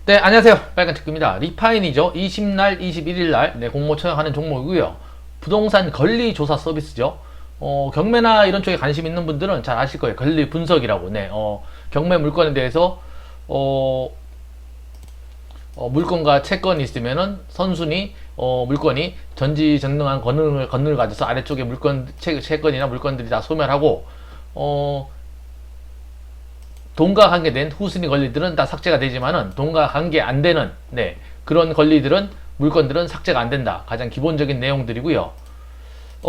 네, 안녕하세요. 빨간체크입니다. 리파인이죠. 20날, 21일날 공모 청약하는 종목이고요. 부동산 권리조사 서비스죠. 경매나 이런 쪽에 관심 있는 분들은 잘 아실 거예요. 권리 분석이라고. 경매 물건에 대해서 어, 물건과 채권이 있으면은 선순위 물건이 전지전능한 권능을 가져서 아래쪽에 채권이나 물건들이 다 소멸하고 돈과 관계된 후순위 권리들은 다 삭제가 되지만은 돈과 관계 안 되는 그런 권리들은 물건들은 삭제가 안 된다. 가장 기본적인 내용들이고요.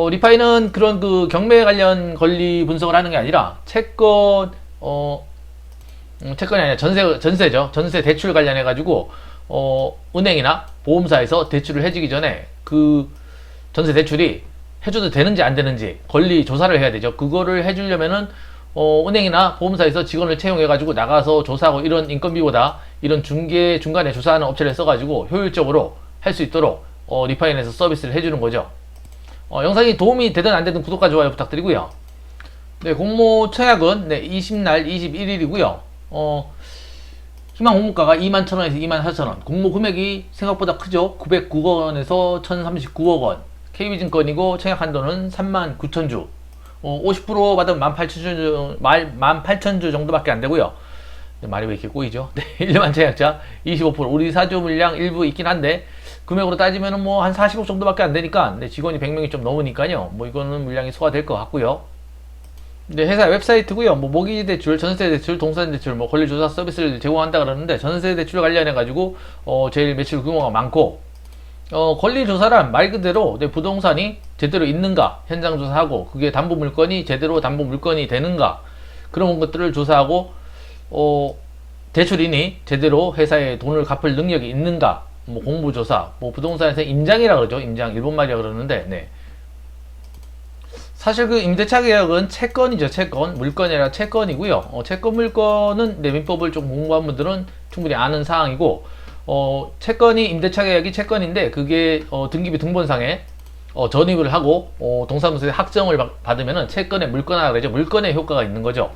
리파이는 그런 그 경매 관련 권리 분석을 하는 게 아니라 채권이 아니라 전세죠. 전세 대출 관련해 가지고 은행이나 보험사에서 대출을 해주기 전에 그 전세 대출이 해줘도 되는지 안 되는지 권리 조사를 해야 되죠. 그거를 해주려면은 은행이나 보험사에서 직원을 채용해가지고 나가서 조사하고 이런 인건비보다 이런 중간에 조사하는 업체를 써가지고 효율적으로 할 수 있도록 리파인에서 서비스를 해주는 거죠. 영상이 도움이 되든 안 되든 구독과 좋아요 부탁드리고요. 네, 공모 청약은 20날 21일이고요. 희망 공모가가 21,000원에서 24,000원. 공모 금액이 생각보다 크죠. 909억 원에서 1,039억 원. KB증권이고 청약 한도는 39,000주. 50% 받으면 18,000주 정도밖에 안 되고요. 말이 왜 이렇게 꼬이죠? 네, 일반 청약자 25%. 우리 사주 물량 일부 있긴 한데 금액으로 따지면 뭐 한 40억 정도밖에 안 되니까 직원이 100명이 좀 넘으니까요. 뭐 이거는 물량이 소화될 것 같고요. 네, 회사 웹사이트고요. 뭐 모기지 대출, 전세 대출, 동산 대출, 뭐 권리조사 서비스를 제공한다 그러는데 전세 대출 관련해 가지고 제일 매출 규모가 많고 권리조사란 말 그대로 부동산이 제대로 있는가 현장 조사하고 그게 담보 물건이 제대로 담보 물건이 되는가 그런 것들을 조사하고 대출인이 제대로 회사에 돈을 갚을 능력이 있는가 뭐 공부조사 뭐 부동산에서 임장이라 그러죠. 임장 일본말이라 그러는데 사실 그 임대차 계약은 채권이죠. 채권 물건이 아니라 채권이고요. 채권 물건은 민법을 좀 공부한 분들은 충분히 아는 사항이고 채권이 임대차 계약이 채권인데 그게 등기부 등본상에 전입을 하고 동사무소에 확정을 받으면은 채권의 물권화가 되죠. 물권의 효과가 있는 거죠.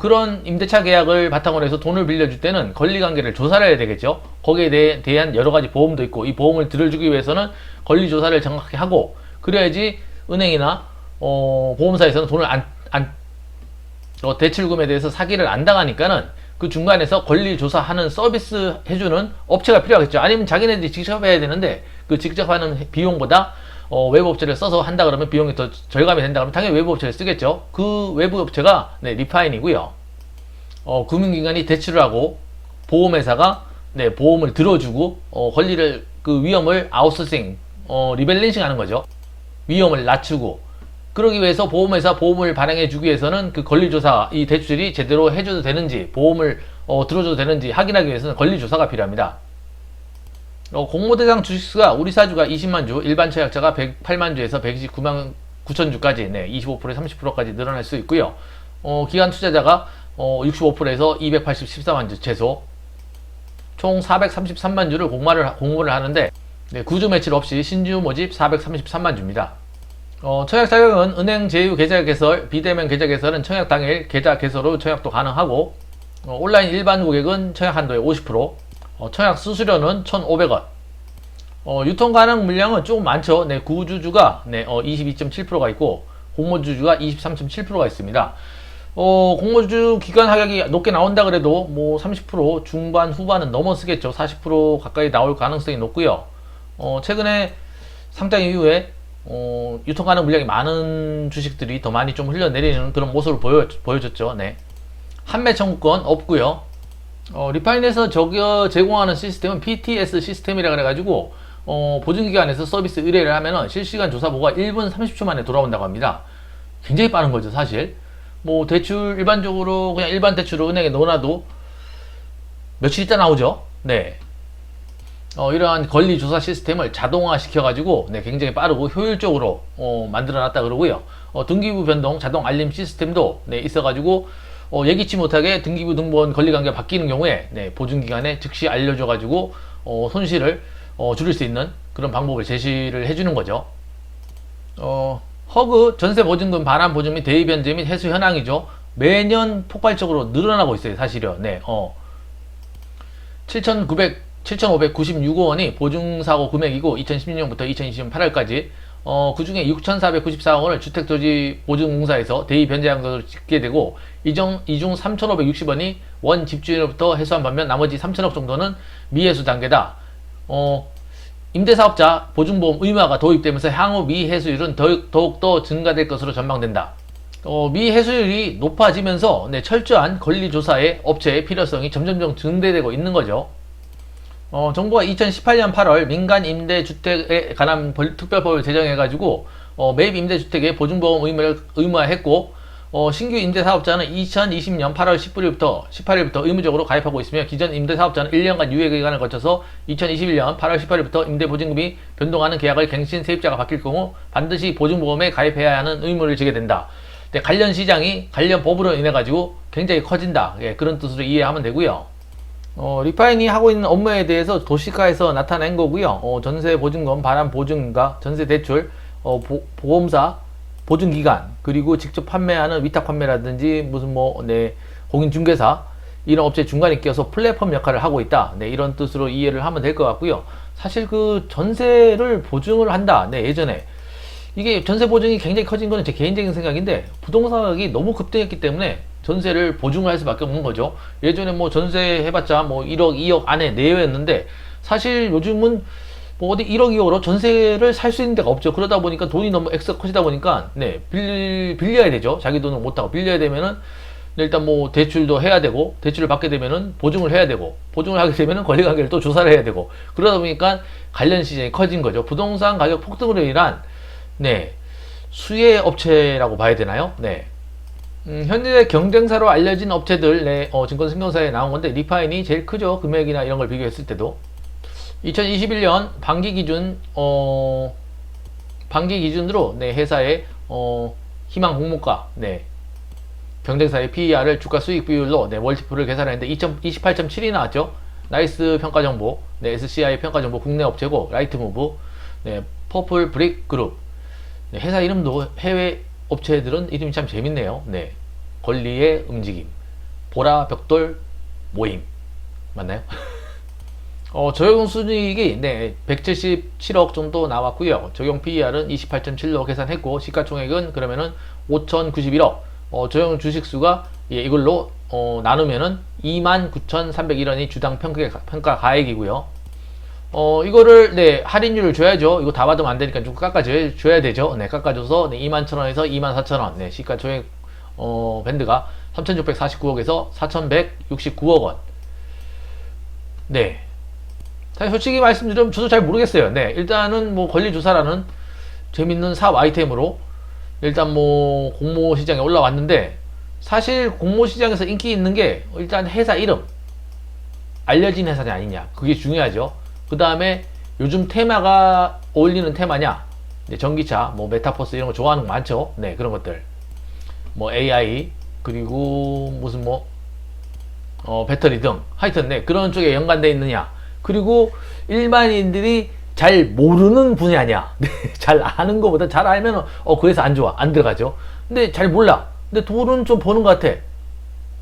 그런 임대차 계약을 바탕으로 해서 돈을 빌려줄 때는 권리관계를 조사를 해야 되겠죠. 거기에 대한 여러 가지 보험도 있고 이 보험을 들어주기 위해서는 권리조사를 정확하게 하고 그래야지 은행이나 보험사에서는 돈을 대출금에 대해서 사기를 안 당하니까는 그 중간에서 권리조사하는 서비스 해주는 업체가 필요하겠죠. 아니면 자기네들이 직접 해야 되는데 그 직접 하는 비용보다 외부 업체를 써서 한다 그러면 비용이 더 절감이 된다 그러면 당연히 외부 업체를 쓰겠죠. 그 외부 업체가 리파인이고요. 금융기관이 대출을 하고 보험회사가 보험을 들어주고 권리를 그 위험을 아웃소싱 리밸런싱 하는 거죠. 위험을 낮추고 그러기 위해서 보험회사 보험을 발행해주기 위해서는 그 권리조사 이 대출이 제대로 해줘도 되는지 보험을 들어줘도 되는지 확인하기 위해서는 권리조사가 필요합니다. 공모대상 주식수가 우리 사주가 20만주 일반 청약자가 108만주에서 129만 9천주까지 25%에서 30%까지 늘어날 수 있고요. 기관 투자자가 65%에서 214만주 최소 총 433만주를 공모를 하는데 구주 매출 없이 신주 모집 433만주입니다. 청약 자격은 은행 제휴 계좌 개설, 비대면 계좌 개설은 청약 당일 계좌 개설로 청약도 가능하고 온라인 일반 고객은 청약 한도의 50%, 청약 수수료는 1,500원. 유통 가능 물량은 조금 많죠. 구주주가 22.7%가 있고 공모주주가 23.7%가 있습니다. 공모주 기관 하격이 높게 나온다 그래도 뭐 30% 중반 후반은 넘어서겠죠. 40% 가까이 나올 가능성이 높고요. 최근에 상장 이후에 유통 가능 물량이 많은 주식들이 더 많이 좀 흘러내리는 그런 모습을 보여줬죠. 판매 청구권 없고요. 리파인에서 제공하는 시스템은 PTS 시스템이라 그래가지고 보증기관에서 서비스 의뢰를 하면은 실시간 조사 보고가 1분 30초 만에 돌아온다고 합니다. 굉장히 빠른 거죠. 사실 뭐 대출 일반적으로 그냥 일반 대출을 은행에 넣어놔도 며칠 있다 나오죠. 이러한 권리조사 시스템을 자동화 시켜가지고 굉장히 빠르고 효율적으로 만들어놨다 그러고요. 등기부 변동 자동 알림 시스템도 있어가지고 예기치 못하게 등기부 등본 권리관계가 바뀌는 경우에 보증기관에 즉시 알려줘가지고 손실을 줄일 수 있는 그런 방법을 제시를 해주는 거죠. 허그 전세보증금 반환 보증 및 대입변제 및 회수 현황이죠. 매년 폭발적으로 늘어나고 있어요. 사실은 7,596억 원이 보증사고 금액이고 2016년부터 2020년 8월까지 그 중에 6,494억 원을 주택토지보증공사에서 대의변제양도를 짓게 되고 이중 3,560원이 원 집주인으로부터 해소한 반면 나머지 3,000억 정도는 미해수 단계다. 임대사업자 보증보험 의무화가 도입되면서 향후 미해수율은 더욱더 증가될 것으로 전망된다. 미해수율이 높아지면서 철저한 권리조사의 업체의 필요성이 점점점 증대되고 있는 거죠. 정부가 2018년 8월 민간 임대주택에 관한 특별법을 제정해가지고 매입 임대주택의 보증보험 의무를 의무화했고 신규 임대사업자는 2020년 8월 18일부터 의무적으로 가입하고 있으며 기존 임대사업자는 1년간 유예기간을 거쳐서 2021년 8월 18일부터 임대보증금이 변동하는 계약을 갱신 세입자가 바뀔 경우 반드시 보증보험에 가입해야 하는 의무를 지게 된다. 관련 시장이 관련 법으로 인해 가지고 굉장히 커진다. 그런 뜻으로 이해하면 되고요. 리파인이 하고 있는 업무에 대해서 도시가에서 나타낸 거고요. 전세 보증금, 반환 보증인가, 전세 대출, 보험사, 보증기간, 그리고 직접 판매하는 위탁 판매라든지 무슨 공인중개사 이런 업체 중간에 끼어서 플랫폼 역할을 하고 있다. 이런 뜻으로 이해를 하면 될 것 같고요. 사실 그 전세를 보증을 한다. 예전에 이게 전세 보증이 굉장히 커진 거는 제 개인적인 생각인데 부동산 가격이 너무 급등했기 때문에 전세를 보증을 할 수밖에 없는 거죠. 예전에 전세 해봤자 1억, 2억 안에 내외였는데 사실 요즘은 어디 1억, 2억으로 전세를 살 수 있는 데가 없죠. 그러다 보니까 돈이 너무 엑스가 커지다 보니까 빌려야 되죠. 자기 돈을 못하고 빌려야 되면은 일단 대출도 해야 되고 대출을 받게 되면은 보증을 해야 되고 보증을 하게 되면은 권리관계를 또 조사를 해야 되고 그러다 보니까 관련 시장이 커진 거죠. 부동산 가격 폭등으로 인한 수혜 업체라고 봐야 되나요? 현재 경쟁사로 알려진 업체들 증권신경사에 나온 건데 리파인이 제일 크죠. 금액이나 이런 걸 비교했을 때도 2021년 반기 기준으로 회사의 희망 공모가 경쟁사의 PER을 주가 수익 비율로 멀티플을 계산했는데 28.7이 나왔죠. 나이스 평가정보, SCI 평가정보 국내 업체고 라이트무브, 퍼플 브릭 그룹. 회사 이름도 해외 업체들은 이름이 참 재밌네요. 권리의 움직임, 보라 벽돌 모임 맞나요? 적용 순이익이 177억 정도 나왔고요. 적용 PER은 28.7로 계산했고 시가총액은 그러면은 5,091억. 적용 주식수가 이걸로 나누면은 29,301원이 주당 평가 가액이고요. 이거를 할인율을 줘야죠. 이거 다 받으면 안 되니까 좀 깎아줘야 되죠. 깎아줘서 21,000원에서 24,000원. 시가총액 밴드가 3,649억에서 4,169억 원. 사실 솔직히 말씀드리면 저도 잘 모르겠어요. 일단은 권리조사라는 재밌는 사업 아이템으로 일단 공모시장에 올라왔는데 사실 공모시장에서 인기 있는 게 일단 회사 이름 알려진 회사냐 아니냐 그게 중요하죠. 그 다음에 요즘 테마가 어울리는 테마냐 전기차 메타버스 이런 거 좋아하는 거 많죠. 그런 것들 AI 그리고 무슨 배터리 등 하여튼 그런 쪽에 연관되어 있느냐 그리고 일반인들이 잘 모르는 분야냐 잘 아는 것보다 잘 알면 그 회사 안 좋아 안 들어가죠. 근데 잘 몰라 근데 돈은 좀 버는 것 같아.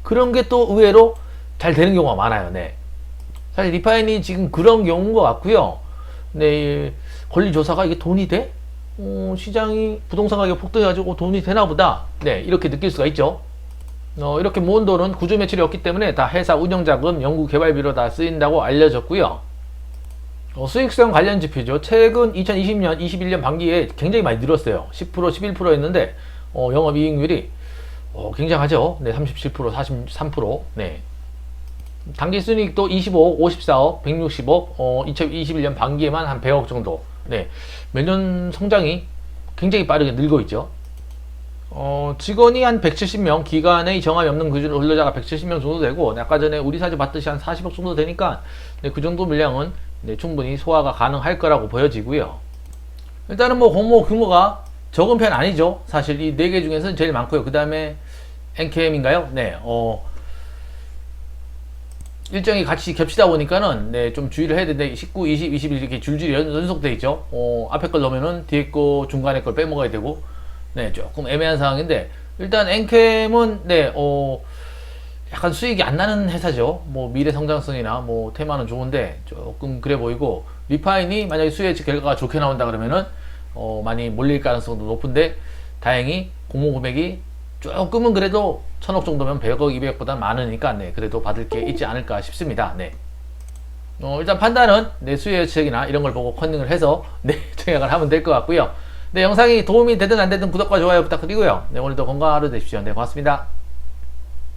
그런 게 또 의외로 잘 되는 경우가 많아요. 사실 리파인이 지금 그런 경우인 것 같고요. 권리조사가 이게 돈이 돼? 시장이 부동산 가격 폭등해가지고 돈이 되나 보다. 이렇게 느낄 수가 있죠. 이렇게 모은 돈은 구조 매출이 없기 때문에 다 회사 운영자금, 연구개발비로 다 쓰인다고 알려졌고요. 수익성 관련 지표죠. 최근 2020년, 21년 반기에 굉장히 많이 늘었어요. 10%, 11%였는데 영업이익률이 굉장하죠. 37%, 43%. 당기순이익도 25억, 54억, 160억, 2021년 반기에만 한 100억 정도. 매년 성장이 굉장히 빠르게 늘고 있죠. 직원이 한 170명, 기간의 정함이 없는 근로자가 170명 정도 되고, 아까 전에 우리 사주 봤듯이 한 40억 정도 되니까, 그 정도 물량은 충분히 소화가 가능할 거라고 보여지고요. 일단은 공모 규모가 적은 편 아니죠. 사실 이 4개 중에서는 제일 많고요. 그 다음에 NKM인가요? 일정이 같이 겹치다 보니까는 좀 주의를 해야 되는데 19, 20, 21 이렇게 줄줄이 연속돼 있죠. 앞에 걸 넣으면은 뒤에 거 중간에 걸 빼먹어야 되고 조금 애매한 상황인데 일단 엔캠은 약간 수익이 안 나는 회사죠. 뭐 미래 성장성이나 뭐 테마는 좋은데 조금 그래 보이고, 리파인이 만약에 수혜치 결과가 좋게 나온다 그러면은 많이 몰릴 가능성도 높은데, 다행히 공모 금액이 조금은 그래도 1000억 정도면 100억, 200억보다 많으니까 네, 그래도 받을 게 있지 않을까 싶습니다. 네. 일단 판단은 내 수혜 지역이나 이런 걸 보고 컨닝을 해서 네, 청약을 하면 될 것 같고요. 네, 영상이 도움이 되든 안 되든 구독과 좋아요 부탁드리고요. 네, 오늘도 건강한 하루 되십시오. 네, 고맙습니다.